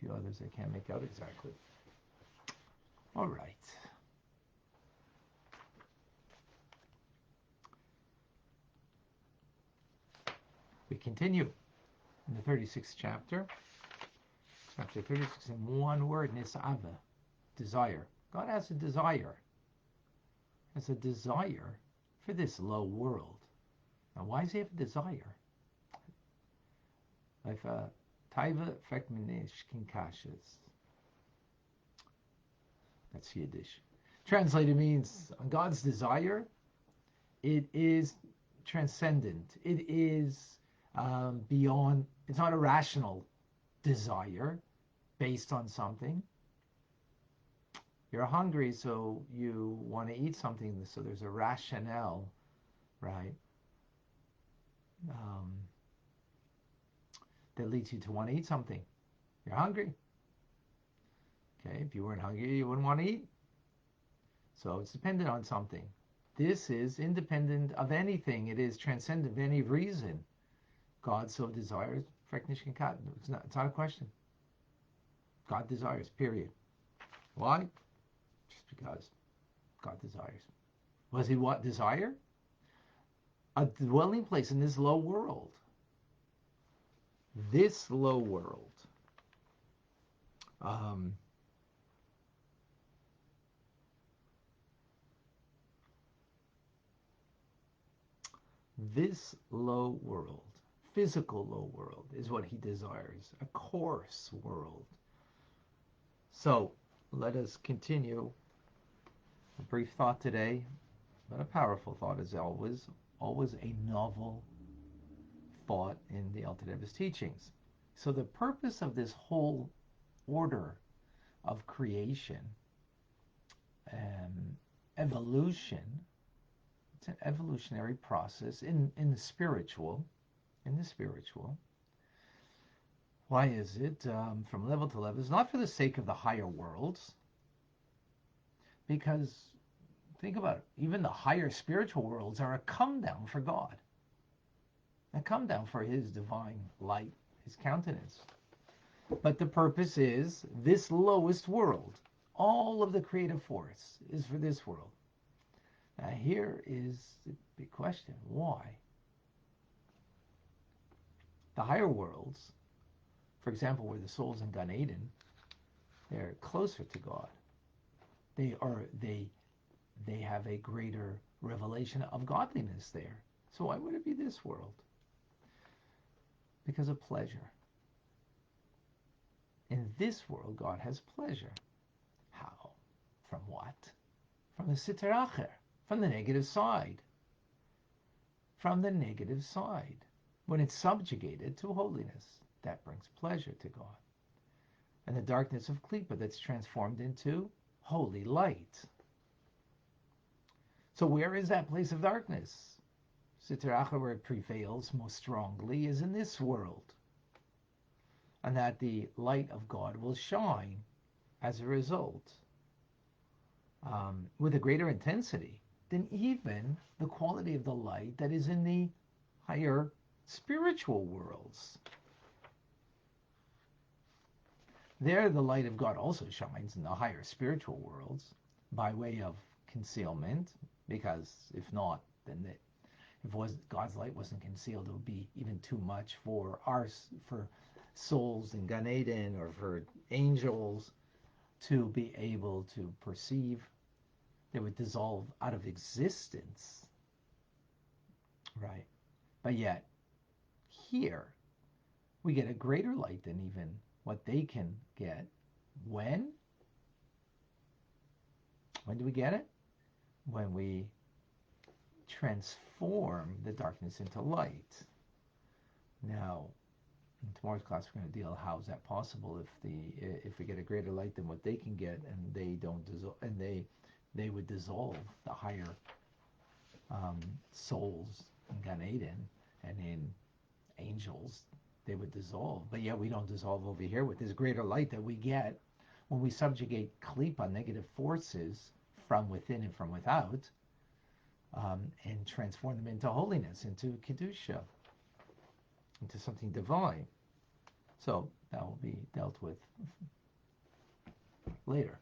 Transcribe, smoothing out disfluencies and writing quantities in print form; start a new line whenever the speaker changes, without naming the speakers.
few others I can't make out exactly. All right. We continue in the 36th chapter. Chapter 36 in one word, nis'ava, desire. God has a desire. Has a desire for this low world. Now, why does he have a desire? Like taiva fekminish kinkashas. That's Yiddish. Translated means God's desire. It is transcendent. It is beyond. It's not a rational desire based on something. You're hungry, so you want to eat something. So there's a rationale, right? That leads you to want to eat something. You're hungry. Okay, if you weren't hungry, you wouldn't want to eat. So it's dependent on something. This is independent of anything. It is transcendent of any reason. God so desires. It's not a question. God desires, period. Why? Just because God desires. Was he what desire? A dwelling place in this low world. This low world. This low world, physical low world, is what he desires. A coarse world. So, let us continue. A brief thought today, but a powerful thought as always. Always a novel thought in the Alter Rebbe's teachings. So the purpose of this whole order of creation, evolution, it's an evolutionary process in the spiritual. Why is it from level to level? It's not for the sake of the higher worlds, because think about it, even the higher spiritual worlds are a come down for God, a come down for his divine light, his countenance. But the purpose is this lowest world. All of the creative force is for this world. Now here is the big question. Why? The higher worlds, for example, where the souls in Gan Eden, they're closer to God. They have a greater revelation of godliness there. So why would it be this world? Because of pleasure. In this world, God has pleasure. How? From what? From the Siter Acher, from the negative side. From the negative side. When it's subjugated to holiness, that brings pleasure to God. And the darkness of Klippa that's transformed into holy light. So where is that place of darkness? Siter Acher, where it prevails most strongly, is in this world. And that the light of God will shine as a result with a greater intensity than even the quality of the light that is in the higher spiritual worlds. There, the light of God also shines in the higher spiritual worlds by way of concealment, because if not, then if God's light wasn't concealed, it would be even too much for souls in Gan Eden or for angels to be able to perceive. They would dissolve out of existence, right? But yet, here, we get a greater light than even what they can get. When? When do we get it? When we transform the darkness into light. Now, in tomorrow's class, we're going to deal how is that possible if we get a greater light than what they can get, and they don't dissolve, and they would dissolve the higher souls in Gan Eden and in angels, they would dissolve. But yet we don't dissolve over here with this greater light that we get when we subjugate Klippa, negative forces, from within and from without, and transform them into holiness, into Kedusha, into something divine. So that will be dealt with later.